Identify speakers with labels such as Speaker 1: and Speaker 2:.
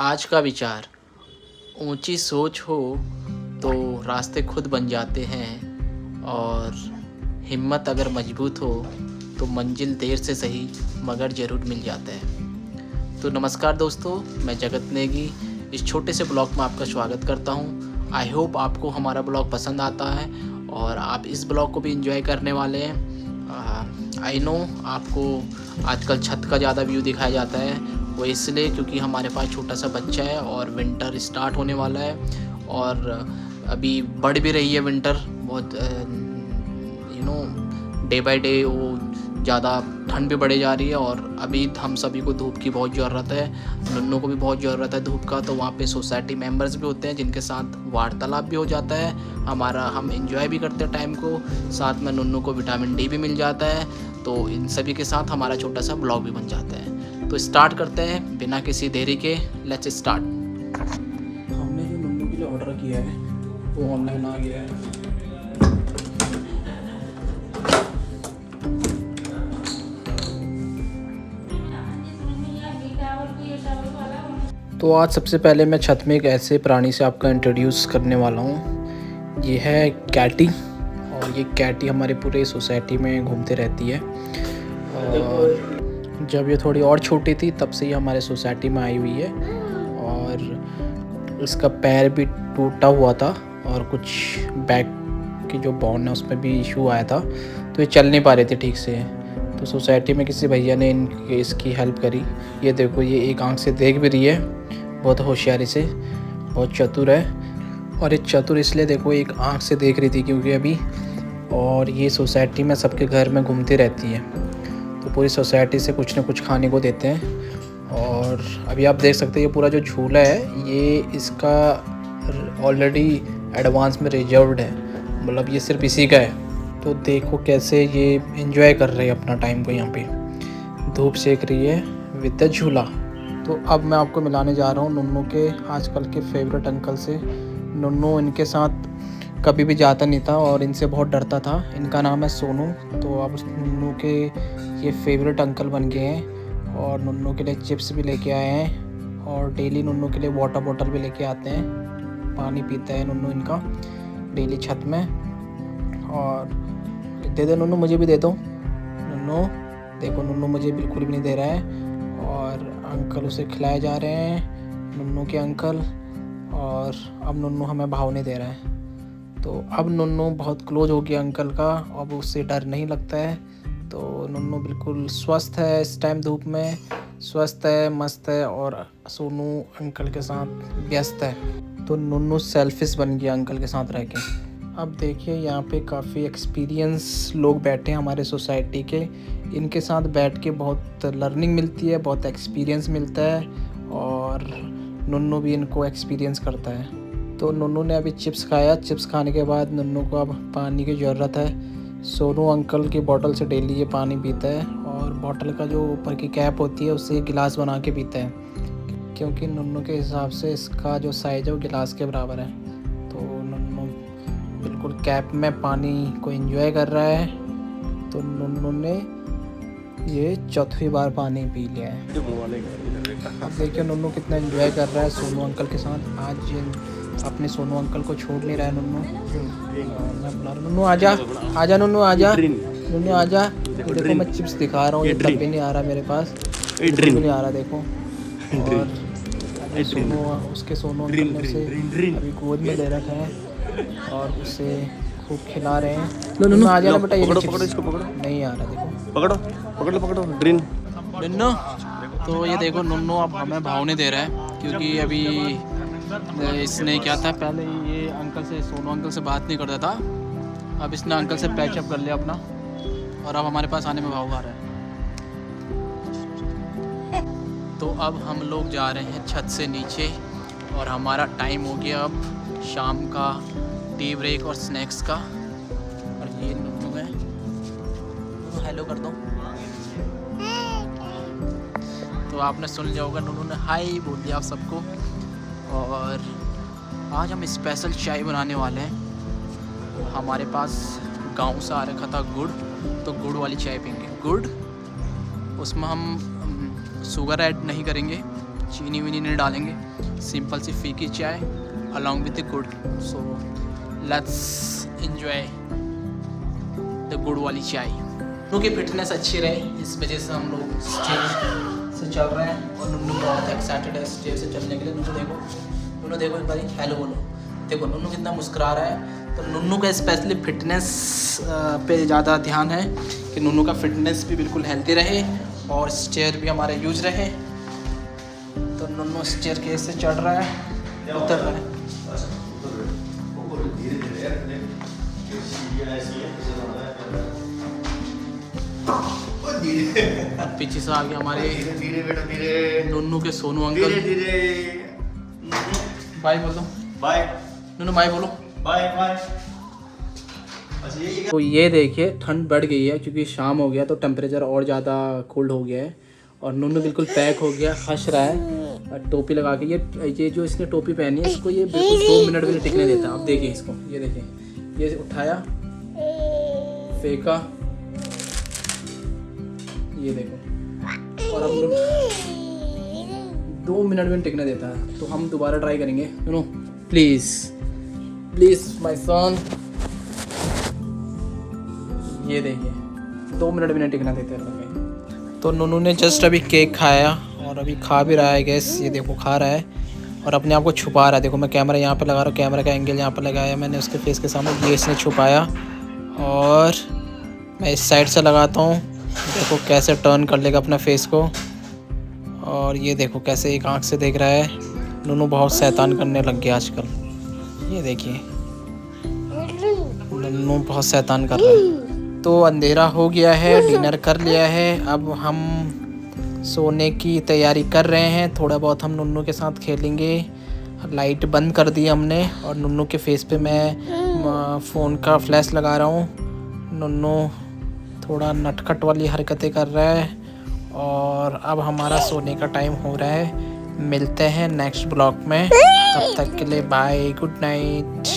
Speaker 1: आज का विचार। ऊंची सोच हो तो रास्ते खुद बन जाते हैं, और हिम्मत अगर मजबूत हो तो मंजिल देर से सही मगर ज़रूर मिल जाता है। तो नमस्कार दोस्तों, मैं जगत नेगी इस छोटे से ब्लॉग में आपका स्वागत करता हूं। आई होप आपको हमारा ब्लॉग पसंद आता है और आप इस ब्लॉग को भी एंजॉय करने वाले हैं। आई नो आपको आजकल छत का ज़्यादा व्यू दिखाया जाता है, वो इसलिए क्योंकि हमारे पास छोटा सा बच्चा है और विंटर स्टार्ट होने वाला है और अभी बढ़ भी रही है विंटर बहुत। डे बाय डे वो ज़्यादा ठंड भी बढ़े जा रही है और अभी हम सभी को धूप की बहुत ज़रूरत है। नन्नू को भी बहुत ज़रूरत है धूप का। तो वहाँ पे सोसाइटी मेंबर्स भी होते हैं जिनके साथ वार्तालाप भी हो जाता है हमारा, हम एंजॉय भी करते हैं टाइम को, साथ में नन्नू को विटामिन डी भी मिल जाता है। तो इन सभी के साथ हमारा छोटा सा ब्लॉग भी बन जाता है। तो स्टार्ट करते हैं बिना किसी देरी के। Let's start. हमने जो नन्नू के लिए ऑर्डर किया है वो ऑनलाइन आ गया है। तो आज सबसे पहले मैं छत में एक ऐसे प्राणी से आपका इंट्रोड्यूस करने वाला हूँ। ये है कैटी, और ये कैटी हमारे पूरे सोसाइटी में घूमते रहती है। और जब ये थोड़ी और छोटी थी तब से ये हमारे सोसाइटी में आई हुई है, और इसका पैर भी टूटा हुआ था और कुछ बैक की जो बोन है उसमें भी इशू आया था, तो ये चल नहीं पा रही थी ठीक से। तो सोसाइटी में किसी भैया ने इसकी हेल्प करी। ये देखो, ये एक आंख से देख भी रही है बहुत होशियारी से, बहुत चतुर है। और ये चतुर इसलिए देखो एक आंख से देख रही थी क्योंकि अभी, और ये सोसाइटी में सबके घर में घूमती रहती है, तो पूरी सोसाइटी से कुछ ना कुछ खाने को देते हैं। और अभी आप देख सकते हैं ये पूरा जो झूला है ये इसका ऑलरेडी एडवांस में रिजर्व्ड है, मतलब ये सिर्फ इसी का है। तो देखो कैसे ये एंजॉय कर रही है अपना टाइम को, यहाँ पे धूप सेक रही है विद द झूला। तो अब मैं आपको मिलाने जा रहा हूँ नन्नू के आजकल के फेवरेट अंकल से। नन्नू इनके साथ कभी भी जाता नहीं था और इनसे बहुत डरता था। इनका नाम है सोनू। तो अब नन्नू के ये फेवरेट अंकल बन गए हैं, और नन्नू के लिए चिप्स भी लेके आए हैं, और डेली नन्नू के लिए वाटर बॉटल भी लेके आते हैं। पानी पीता है नन्नू इनका डेली छत में। और दे दे नन्नू, मुझे भी दे दो। नन्नू देखो, नन्नू मुझे बिल्कुल भी नहीं दे रहा है, और अंकल उसे खिलाए जा रहे हैं, नन्नू के अंकल। और अब नन्नू हमें भाव नहीं दे रहा है। तो अब नन्नू बहुत क्लोज हो गया अंकल का, अब उससे डर नहीं लगता है। तो नन्नू बिल्कुल स्वस्थ है इस टाइम धूप में, स्वस्थ है, मस्त है, और सोनू अंकल के साथ व्यस्त है। तो नन्नू सेल्फिश बन गया अंकल के साथ रह के। अब देखिए यहाँ पे काफ़ी एक्सपीरियंस लोग बैठे हैं हमारे सोसाइटी के। इनके साथ बैठ के बहुत लर्निंग मिलती है, बहुत एक्सपीरियंस मिलता है, और नन्नू भी इनको एक्सपीरियंस करता है। तो नन्नू ने अभी चिप्स खाया। चिप्स खाने के बाद नन्नू को अब पानी की ज़रूरत है। सोनू अंकल की बोतल से डेली ये पानी पीता है, और बोतल का जो ऊपर की कैप होती है उससे गिलास बना के पीता है, क्योंकि नन्नू के हिसाब से इसका जो साइज़ है वो गिलास के बराबर है। तो नन्नू बिल्कुल कैप में पानी को एंजॉय कर रहा है। तो नन्नू ने ये चौथी बार पानी पी लिया है। अब देखिए नन्नू कितना एंजॉय कर रहा है सोनू अंकल के साथ। आज ये अपने सोनू अंकल को छोड़ नहीं रहा है नन्नू। मैं बुला रहा, नन्नू आजा, आजा नन्नू, आजा नन्नू, आजा। देखो मैं चिप्स दिखा रहा हूँ, ये तब भी नहीं आ रहा मेरे पास, बिल्कुल भी नहीं आ रहा देखो। और अभी सोनू, उसके सोनू अंकल ने उसे अभी गोद में ले रखा है और उसे खूब खिला रहे हैं। नन्नू आजा ना बेटा, ये
Speaker 2: पकड़ो इसको, पकड़ो,
Speaker 1: नहीं आ रहा देखो,
Speaker 2: पकड़ो ड्रिन
Speaker 1: नन्नू। तो ये देखो नन्नू अब हमें भाव नहीं दे रहा है, क्योंकि अभी इसने क्या था, पहले ये अंकल से, सोनू अंकल से बात नहीं करता था, अब इसने अंकल से पैचअप कर लिया अपना, और अब हमारे पास आने में भाव आ रहा है। तो अब हम लोग जा रहे हैं छत से नीचे, और हमारा टाइम हो गया अब शाम का टी ब्रेक और स्नैक्स का। और ये नन्नू है, हेलो कर दो। तो आपने सुन लिया होगा, नन्नू ने हाय बोल दिया आप सबको। और आज हम स्पेशल चाय बनाने वाले हैं। हमारे पास गांव से आ रखा था गुड़, तो गुड़ वाली चाय पीएंगे। गुड़, उसमें हम शुगर ऐड नहीं करेंगे, चीनी वीनी नहीं डालेंगे, सिंपल सी फीकी चाय अलॉन्ग विद द गुड़। सो लेट्स एंजॉय द गुड़ वाली चाय। क्योंकि फिटनेस अच्छी रहे इस वजह से हम लोग स्टेज से चल रहे हैं और नुन्नू बहुत एक्साइटेड है स्टेज से चलने के लिए। नुन्नू देखो एक बार हेलो बोलो। देखो नुन्नू कितना मुस्कुरा रहा है। तो नुन्नू का स्पेशली फिटनेस पे ज़्यादा ध्यान है कि नुन्नू का फिटनेस भी बिल्कुल हेल्दी रहे और स्टेयर भी हमारे यूज रहे। तो नुन्नू स्टेयर केस से चढ़ रहा है, उतर रहा है। पीछे से आ गया हमारे नुन्नू के सोनू अंकल। बाय बोल दो।
Speaker 2: बाय
Speaker 1: नुन्नू बाय बोलो।
Speaker 2: Bye bye.
Speaker 1: तो ये देखिए ठंड बढ़ गई है क्योंकि शाम हो गया तो टेम्परेचर और ज़्यादा कोल्ड हो गया है और नुन्नू बिल्कुल पैक हो गया, हंस रहा है और टोपी लगा के। ये जो इसने टोपी पहनी है इसको ये बिल्कुल 2 मिनट भी नहीं टिकने देता। अब देखिए इसको, ये देखिए, ये उठाया, फेंका, ये देखो, और अब 2 मिनट भी नहीं टिकने देता है। तो हम दोबारा ट्राई करेंगे। नुन्नू प्लीज़ प्लीज़ माय सन। ये देखिए 2 मिनट भी नहीं टिकना देते हैं। तो नुन्नू ने जस्ट अभी केक खाया और अभी खा भी रहा है गैस। ये देखो खा रहा है और अपने आप को छुपा रहा है। देखो मैं कैमरा यहाँ पे लगा रहा हूँ, कैमरा का एंगल यहाँ पे लगाया मैंने उसके फेस के सामने, ये इसने छुपाया और मैं इस साइड से लगाता हूँ। देखो कैसे टर्न कर लेगा अपना फेस को। और ये देखो कैसे एक आँख से देख रहा है। नुन्नू बहुत शैतान करने लग गया आजकल। ये देखिए नुन्नू बहुत शैतान कर रहा है। तो अंधेरा हो गया है, डिनर कर लिया है, अब हम सोने की तैयारी कर रहे हैं। थोड़ा बहुत हम नुन्नू के साथ खेलेंगे। लाइट बंद कर दी हमने और नुन्नू के फेस पे मैं फ़ोन का फ्लैश लगा रहा हूँ। नुन्नू थोड़ा नटखट वाली हरकतें कर रहा है और अब हमारा सोने का टाइम हो रहा है। मिलते हैं नेक्स्ट ब्लॉग में, तब तक के लिए बाय, गुड नाइट।